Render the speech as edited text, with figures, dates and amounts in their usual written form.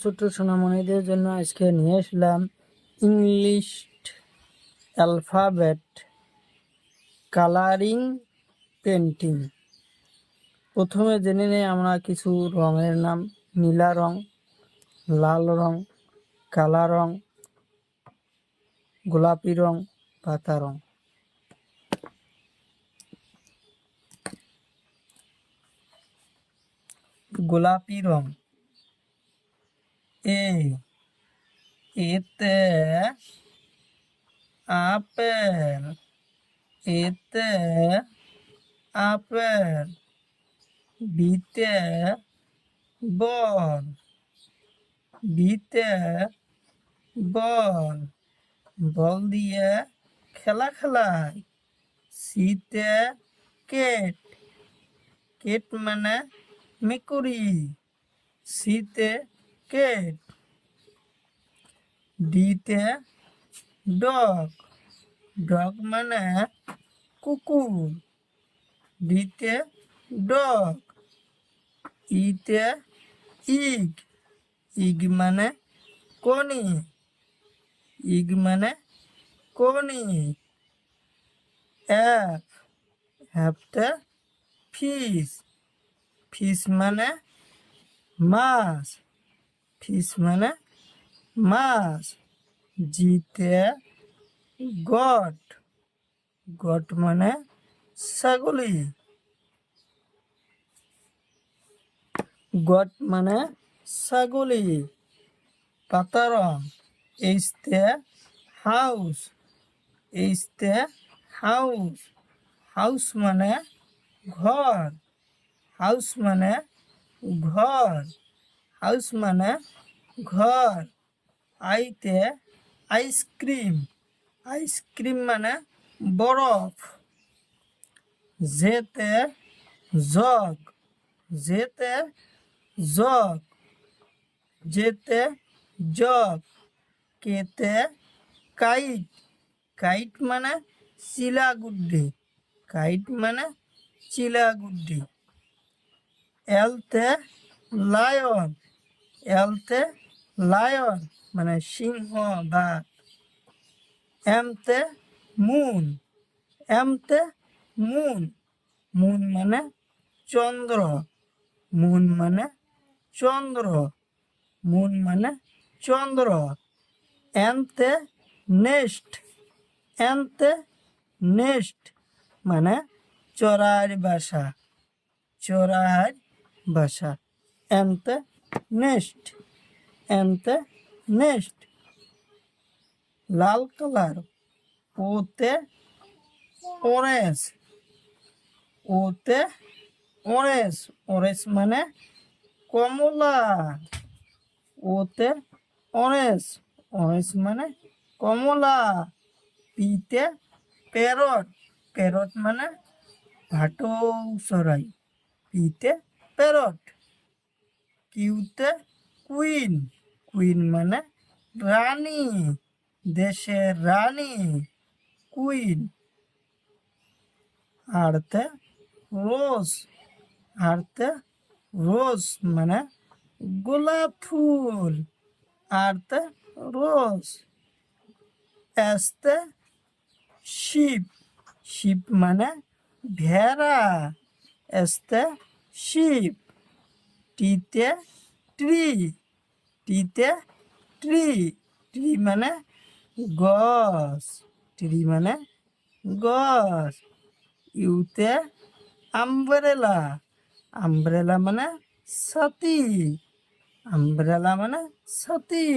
ছোট্ট সোনামণিদের জন্য আজকে নিয়ে আসলাম ইংলিশ অ্যালফাবেট কালারিং পেন্টিং। প্রথমে জেনে নেই আমরা কিছু রঙের নাম। নীলা রং, লাল রং, কালা রং, গোলাপি রং, পাতা রং। গোলাপি রং, এতে আপেল, এতে আপেল। বিতে বল, বিতে বল, বল দিয়ে খেলা খেলায়। সিতে কেট, কেট মানে মেকুরি, সিতে কেট। ডিতে ডগ, ডগ মানে কুকুর, ডিতে ডগ। ইতে ইগ, ইগ মানে কনি, ইগ মানে কনি। এফ, হ্যাপতে ফিস, ফিস মানে মাছ, ফিস মানে মাছ। জিতে গট, গট মানে ছাগলি, গট মানে ছাগলি। পাতা রং, এইচতে হাউস, এইচতে হাউস, হাউস মানে ঘর, হাউস মানে ঘর, হাউস মানে ঘর। আইতে আইসক্রিম, আইসক্রিম মানে বরফ। জেতে জগ, জেতে জগ, যেতে জগ। কেতে কাইট, কাইট মানে চিলাগুড্ডি, কাইট মানে চিলাগুড্ডি। এলতে লায়ন, এলতে লায়ন মানে সিংহ বাঘ। এমতে মুন, এমতে মুন, মুন মানে চন্দ্র, মুন মানে চন্দ্র, মুন মানে চন্দ্র। এনতে নেস্ট, এনতে নেস্ট মানে চড়ার বাসা, চড়ার বাসা। এনতে নেস্ট, এনতে নেস্ট। লাল কালার, ওতে অরেঞ্জ, ওতে অরেঞ্জ, অরেঞ্জ মানে কমলা, ওতে অরেঞ্জ, অরেঞ্জ মানে কমলা। পিতে প্যারট, প্যারট মানে ভাটৌ চড়াই, পিতে প্যারট। কিউতে কুইন, কুইন মানে রানী, দেশের রানী, কুইন। আরতে রোজ, আরতে রোজ মানে গোলাপ ফুল, আরতে রোজ। এসতে শিপ, শিপ মানে ভেড়া, এসতে শিপ। টিতে ট্রি, টিতে ট্রি, ট্রি মানে গছ, ট্রি মানে গছ। ইউতে আমব্রেলা, আমব্রেলা মানে ছাতি, আমব্রেলা মানে ছাতি।